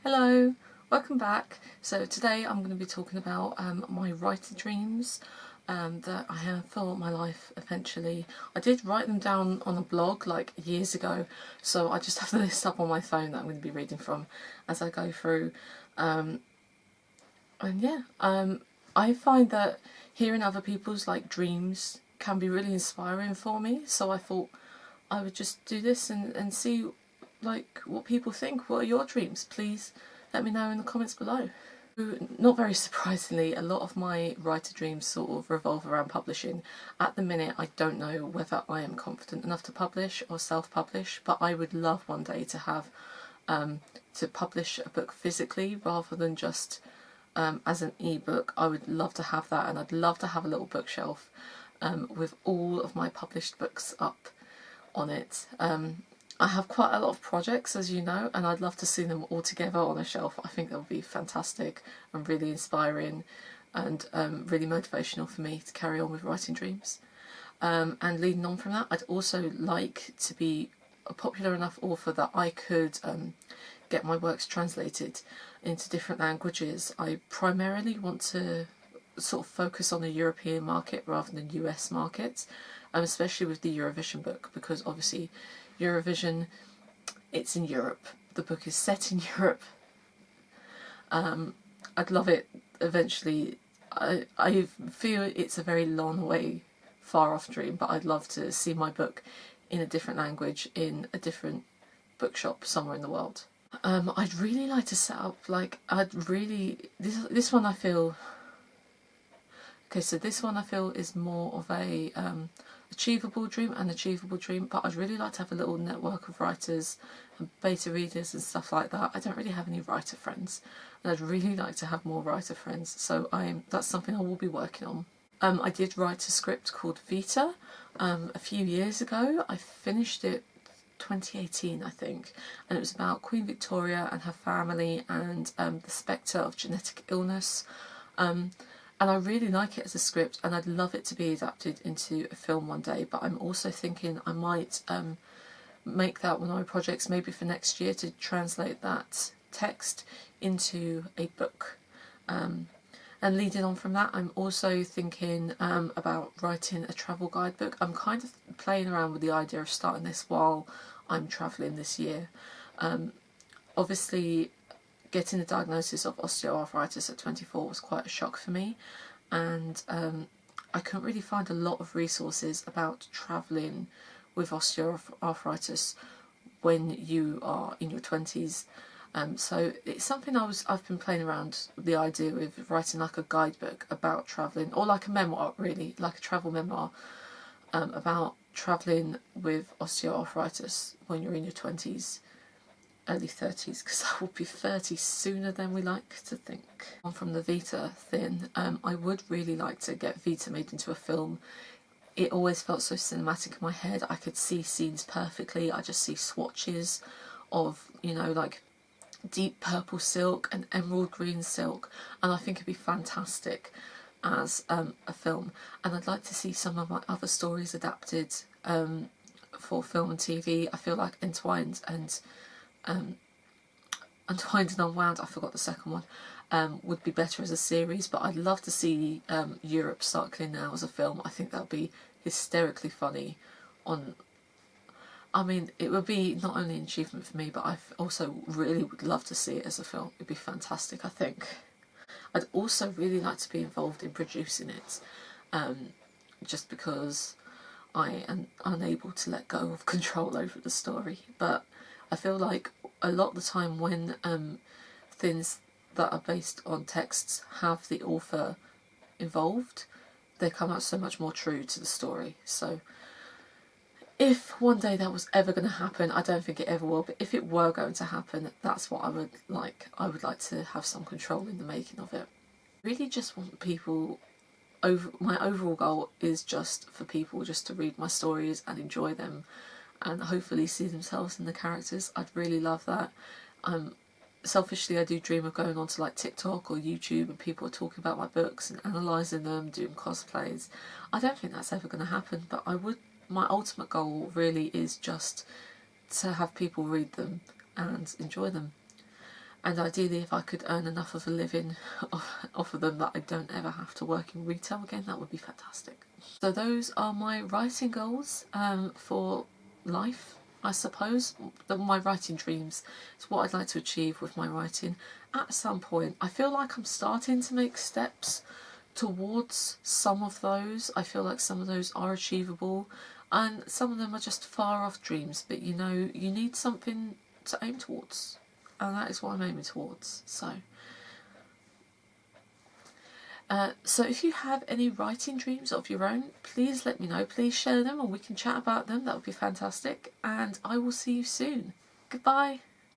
Hello, welcome back. So today I'm going to be talking about my writer dreams that I have for my life eventually. I did write them down on a blog like years ago, so I just have the list up on my phone that I'm going to be reading from as I go through. I find that hearing other people's dreams can be really inspiring for me, so I thought I would just do this and see what people think. What are your dreams? Please let me know in the comments below. Not very surprisingly, a lot of my writer dreams sort of revolve around publishing. At the minute, I don't know whether I am confident enough to publish or self-publish, but I would love one day to have to publish a book physically rather than just as an ebook. I would love to have that, and I'd love to have a little bookshelf with all of my published books up on it. I have quite a lot of projects, as you know, and I'd love to see them all together on a shelf. I think that would be fantastic and really inspiring and really motivational for me to carry on with writing dreams. And leading on from that, I'd also like to be a popular enough author that I could get my works translated into different languages. I primarily want to sort of focus on the European market rather than US market, especially with the Eurovision book, because obviously Eurovision, it's in Europe. The book is set in Europe. I'd love it eventually. I feel it's a very long way far off dream, but I'd love to see my book in a different language in a different bookshop somewhere in the world. I'd really like to set up this one I feel. Okay, so this one I feel is more of a achievable dream, but I'd really like to have a little network of writers and beta readers and stuff like that. I don't really have any writer friends, and I'd really like to have more writer friends, so that's something I will be working on. I did write a script called Vita a few years ago. I finished it 2018, I think, and it was about Queen Victoria and her family and the spectre of genetic illness. And I really like it as a script, and I'd love it to be adapted into a film one day, but I'm also thinking I might make that one of my projects maybe for next year, to translate that text into a book. And leading on from that, I'm also thinking about writing a travel guidebook. I'm kind of playing around with the idea of starting this while I'm travelling this year. Obviously, getting the diagnosis of osteoarthritis at 24 was quite a shock for me, and I couldn't really find a lot of resources about travelling with osteoarthritis when you are in your 20s. So it's something I've been playing around with the idea of writing like a guidebook about travelling, or like a memoir, really, like a travel memoir about travelling with osteoarthritis when you're in your 20s. Early 30s, because I will be 30 sooner than we like to think. From the Vita thing, I would really like to get Vita made into a film. It always felt so cinematic in my head. I could see scenes perfectly. I just see swatches of, like deep purple silk and emerald green silk, and I think it'd be fantastic as a film. And I'd like to see some of my other stories adapted for film and TV. I feel like Entwined and Unwound, I forgot the second one, would be better as a series, but I'd love to see Europe Cycling Now as a film. I think that would be hysterically funny. It would be not only an achievement for me, but I also really would love to see it as a film. It'd be fantastic, I think. I'd also really like to be involved in producing it, just because I am unable to let go of control over the story. But I feel like a lot of the time when things that are based on texts have the author involved, they come out so much more true to the story. So if one day that was ever going to happen, I don't think it ever will, but if it were going to happen, that's what I would like. I would like to have some control in the making of it. I really just want people, my overall goal is just for people just to read my stories and enjoy them, and hopefully see themselves in the characters. I'd really love that. Selfishly, I do dream of going onto like TikTok or YouTube and people are talking about my books and analysing them, doing cosplays. I don't think that's ever going to happen, but my ultimate goal really is just to have people read them and enjoy them. and ideally if I could earn enough of a living off of them that I don't ever have to work in retail again, that would be fantastic. So those are my writing goals for life, I suppose. My writing dreams is what I'd like to achieve with my writing at some point. I feel like I'm starting to make steps towards some of those. I feel like some of those are achievable and some of them are just far off dreams, but you know, you need something to aim towards, and that is what I'm aiming towards. So if you have any writing dreams of your own, please let me know. Please share them and we can chat about them. That would be fantastic. And I will see you soon. Goodbye.